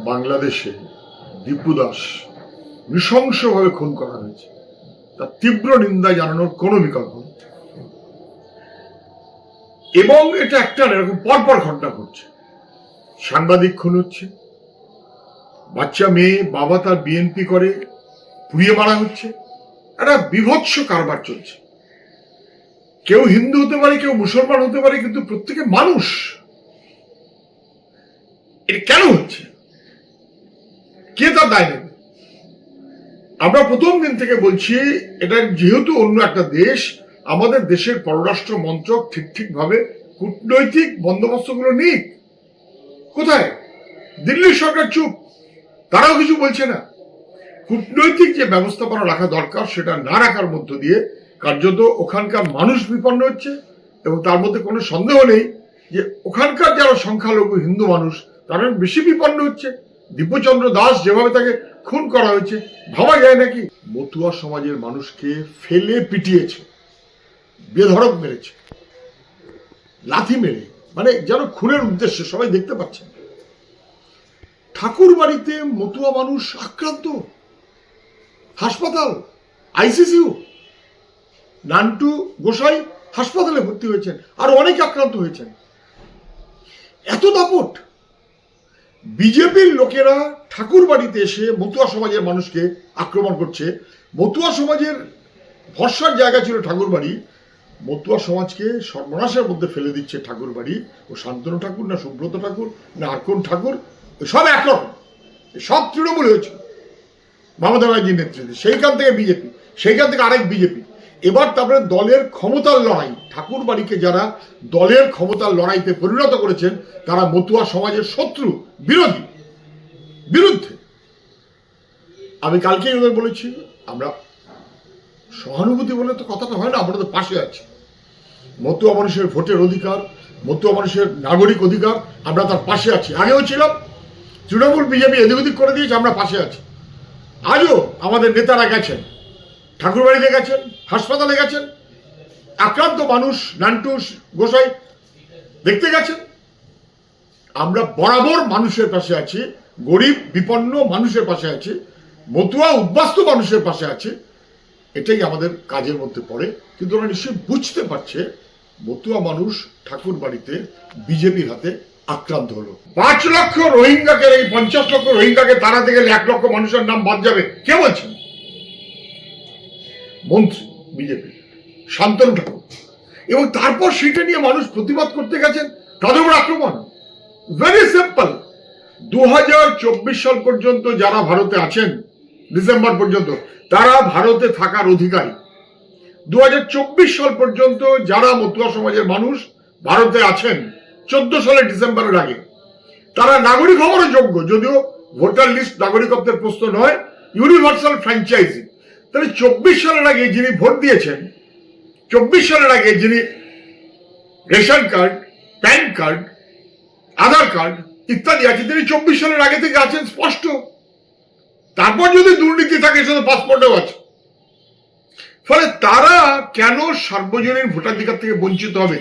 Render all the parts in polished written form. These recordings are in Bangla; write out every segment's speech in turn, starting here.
বাংলাদেশে দীপু দাস নৃশংসভাবে খুন করা হয়েছে, তার তীব্র নিন্দা জানানোর কোনো বিকল্প নেই। এবং এটা একটা এরকম পরপর ঘটনা ঘটছে। সাংবাদিক খুন হচ্ছে, বাচ্চা মেয়ে বাবা তার বিএনপি করে পুড়িয়ে মারা হচ্ছে, একটা বিভৎস কারবার চলছে। কেউ হিন্দু হতে পারে, কেউ মুসলমান হতে পারে, কিন্তু প্রত্যেকে মানুষ। এটা কেন হচ্ছে? কে তার দায় নেবে? আমরা প্রথম দিন থেকে বলছি, এটা যেহেতু অন্য একটা দেশ, আমাদের দেশের পররাষ্ট্র মন্ত্রক ঠিকভাবে কূটনৈতিক বন্দোবস্তগুলো নিক। কোথায়? দিল্লির সরকার চুপ, তারাও কিছু বলছে না। কূটনৈতিক যে ব্যবস্থাপনা রাখা দরকার সেটা না রাখার মধ্য দিয়ে কার্যত ওখানকার মানুষ বিপন্ন হচ্ছে। এবং তার মধ্যে কোনো সন্দেহ নেই যে ওখানকার যারা সংখ্যালঘু হিন্দু মানুষ তারা বেশি বিপন্ন হচ্ছে। দীপুচন্দ্র দাস যেভাবে তাকে খুন করা হয়েছে, ভাবা যায় নাকি? মতুয়া সমাজের মানুষকে ফেলে পিটিয়েছে, বেধড়ক মেরেছে, লাথি মেরে, মানে যেন খুনের উদ্দেশ্যে। সবাই দেখতে পাচ্ছেন ঠাকুর বাড়িতে মতুয়া মানুষ আক্রান্ত, হাসপাতাল, আইসিসিউ, নান্টু গোসাই হাসপাতালে ভর্তি হয়েছেন, আর অনেকে আক্রান্ত হয়েছেন। এত দাপট! বিজেপির লোকেরা ঠাকুর বাড়িতে এসে মতুয়া সমাজের মানুষকে আক্রমণ করছে। মতুয়া সমাজের ভরসার জায়গা ছিল ঠাকুর বাড়ি, মতুয়া সমাজকে সর্বনাশের মধ্যে ফেলে দিচ্ছে ঠাকুর বাড়ি। ও শান্তনু ঠাকুর না সুব্রত ঠাকুর না আর কোন ঠাকুর, সব একরকম, সব তৃণমূল হয়েছে মমতা ব্যানার্জির নেতৃত্বে। সেইখান থেকে বিজেপি, সেইখান থেকে আরেক বিজেপি। এবার তারপরে দলের ক্ষমতার লড়াই, ঠাকুর বাড়িকে যারা দলের ক্ষমতার লড়াইতে পরিণত করেছেন তারা মতুয়া সমাজের শত্রু, বিরুদ্ধে। আমি কালকেই ওদের বলেছি, আমরা সহানুভূতি বলে তো কথাটা হয় না, আমরা তো পাশে আছি। মতুয়া মানুষের ভোটের অধিকার, মতুয়া মানুষের নাগরিক অধিকার, আমরা তার পাশে আছি। আগেও ছিলাম, তৃণমূল বিজেপি এদিক ওদিক করে দিয়েছে, আমরা পাশে আছি। আজও আমাদের নেতারা গেছেন, ঠাকুরবাড়িতে গেছেন, হাসপাতালে গেছেন, আক্রান্ত মানুষ নান্টু গোসাই দেখতে গেছেন। আমরা বরাবর মানুষের পাশে আছি, গরিব বিপন্ন মানুষের পাশে আছি, মতুয়া উদ্বাস্তু মানুষের পাশে আছি। এটাই আমাদের কাজের মধ্যে পড়ে। কিন্তু ওরা নিশ্চয়ই বুঝতে পারছে মতুয়া মানুষ ঠাকুর বাড়িতে বিজেপির হাতে আক্রান্ত হলো। 5 লক্ষ রোহিঙ্গাকে, এই 50 লক্ষ রোহিঙ্গাকে তাড়াতে গেলে 1 লক্ষ মানুষের নাম বাদ যাবে, কে বলছেন? মন্ত্রী বিজেপি শান্তনু ঠাকুর। এবং তারপর সেটা নিয়ে মানুষ প্রতিবাদ করতে গেছেন, তাদের উপর আক্রমণ। Very simple. 2024 সাল পর্যন্ত যারা ভারতে আছেন, ডিসেম্বর পর্যন্ত, তারা ভারতে থাকার অধিকারী। 2024 সাল পর্যন্ত যারা মতুয়া সমাজের মানুষ ভারতে আছেন 14 সালের ডিসেম্বরের আগে, তারা নাগরিক হওয়ারও যোগ্য, যদিও ভোটার লিস্ট নাগরিকত্বের প্রশ্ন নয়, ইউনিভার্সাল ফ্র্যাঞ্চাইজি। তাহলে 24 সালের আগে যিনি ভোট দিয়েছেন, 24 সালের আগে যিনি রেশন কার্ড, প্যান কার্ড, আধার কার্ড ইত্যাদি আছে, তিনি 24 সালের আগে থেকে আছেন, স্পষ্ট। তারপর যদি দুর্নীতি থাকে সেটা পাসপোর্টেও আছে। ফলে তারা কেন সার্বজনীন ভোটাধিকার থেকে বঞ্চিত হবে?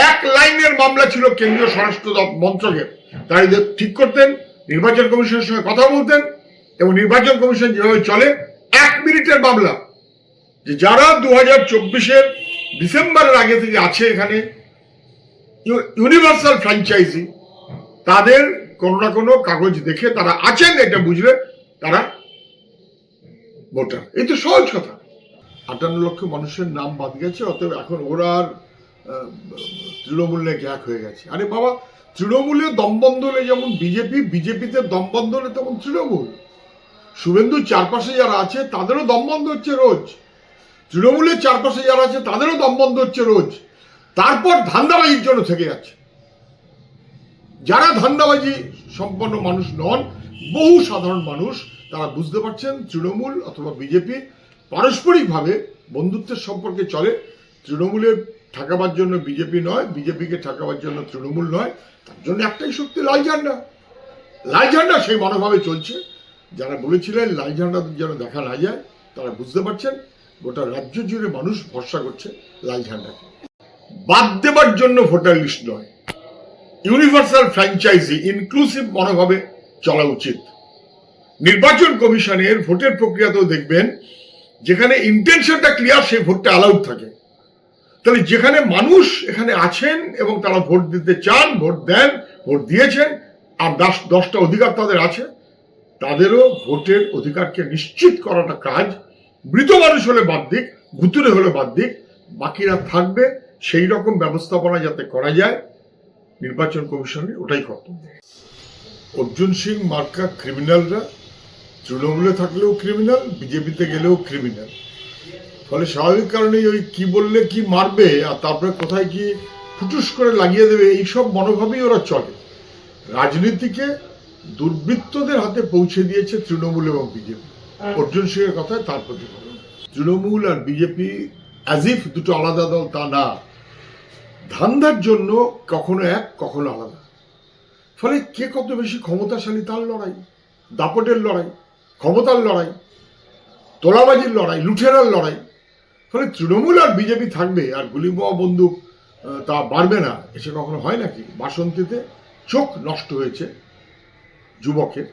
1 লাইনের মামলা ছিল কেন্দ্রীয় স্বরাষ্ট্র মন্ত্রকের, তারা এদের ঠিক করতেন, নির্বাচন কমিশনের সঙ্গে কথা বলতেন, এবং নির্বাচন কমিশন যেভাবে চলে 1 মিনিটের মামলা, যে যারা 2024-এর ডিসেম্বরের আগে থেকে আছে এখানে ইউনিভার্সাল ফ্র্যাঞ্চাইজি, তাদের কোনো না কোনো কাগজ দেখে তারা আছেন এটা বুঝলে তারা ভোটার। এই তো সহজ কথা। 58 লক্ষ মানুষের নাম বাদ গেছে, অতএব এখন ওরা আর তৃণমূলে গ্যাক হয়ে গেছে। আরে বাবা, তৃণমূলে দমবন্ধ হলে যেমন বিজেপি, বিজেপিতে দমবন্ধ হলে তেমন তৃণমূল। শুভেন্দুর চারপাশে যারা আছে তাদেরও দমবন্ধ হচ্ছে রোজ, তৃণমূলের চারপাশে যারা আছে তাদেরও দমবন্ধ হচ্ছে রোজ। তারপর ধান্দাবাজির জন্য থেকে যাচ্ছে। যারা ধান্দাবাজি সম্পন্ন মানুষ নন, বহু সাধারণ মানুষ, তারা বুঝতে পারছেন তৃণমূল অথবা বিজেপি পারস্পরিকভাবে বন্ধুত্বের সম্পর্কে চলে। তৃণমূলে ঠেকাবার জন্য বিজেপি নয়, বিজেপিকে ঠেকাবার জন্য তৃণমূল নয়। তার জন্য একটাই শক্তি, লাল ঝান্ডা। লাল ঝান্ডা সেই মনোভাবে চলছে। যারা বলেছিলেন লাল ঝান্ডা যেন দেখা না যায়, তারা বুঝতে পারছেন গোটা রাজ্য জুড়ে মানুষ ভরসা করছে লাল ঝান্ডাকে। বাদ দেবার জন্য ভোটার লিস্ট নয়, ইউনিভার্সাল ফ্র্যাঞ্চাইজি ইনক্লুসিভ মনোভাবে চলা উচিত। নির্বাচন কমিশনের ভোটের প্রক্রিয়াতেও দেখবেন যেখানে ইন্টেনশনটা ক্লিয়ার সেই ভোটটা অ্যালাউড থাকে। তাহলে যেখানে মানুষ এখানে আছেন এবং তারা ভোট দিতে চান, ভোট দেন, ভোট দিয়েছেন, আর 10টা অধিকার তাদের আছে, তাদেরও ভোটের অধিকারকে নিশ্চিত করাটা কাজ। মৃত মানুষ হলে বাদ দিক, ভুতুরে হলে বাদ দিক, বাকিরা থাকবে, সেই রকম ব্যবস্থাপনা যাতে করা যায় নির্বাচন কমিশনের ওটাই কর্তব্য। অর্জুন সিং মার্কা ক্রিমিনালরা তৃণমূলে থাকলেও ক্রিমিনাল, বিজেপিতে গেলেও ক্রিমিনাল। ফলে স্বাভাবিক কারণেই ওই কি বললে কি মারবে আর তারপরে কোথায় কি ফুটুস করে লাগিয়ে দেবে, এইসব মনোভাবেই ওরা চলে। রাজনীতিকে দুর্বৃত্তদের হাতে পৌঁছে দিয়েছে তৃণমূল এবং বিজেপি। অর্জুন সিং এর কথায় তার প্রতিফলন। তৃণমূল আর বিজেপি অ্যাজ ইফ দুটো আলাদা দল, তা না। ধান্দার জন্য কখনো এক, কখনো আলাদা। ফলে কে কত বেশি ক্ষমতাশালী তার লড়াই, দাপটের লড়াই, ক্ষমতার লড়াই, তোলাবাজির লড়াই, লুঠেরার লড়াই। ফলে তৃণমূল আর বিজেপি থাকবে আর গুলি বোমা বন্দুক তা বাড়বে না, এসে কখনো হয় নাকি? বাসন্তীতে চোখ নষ্ট হয়েছে যুবকের,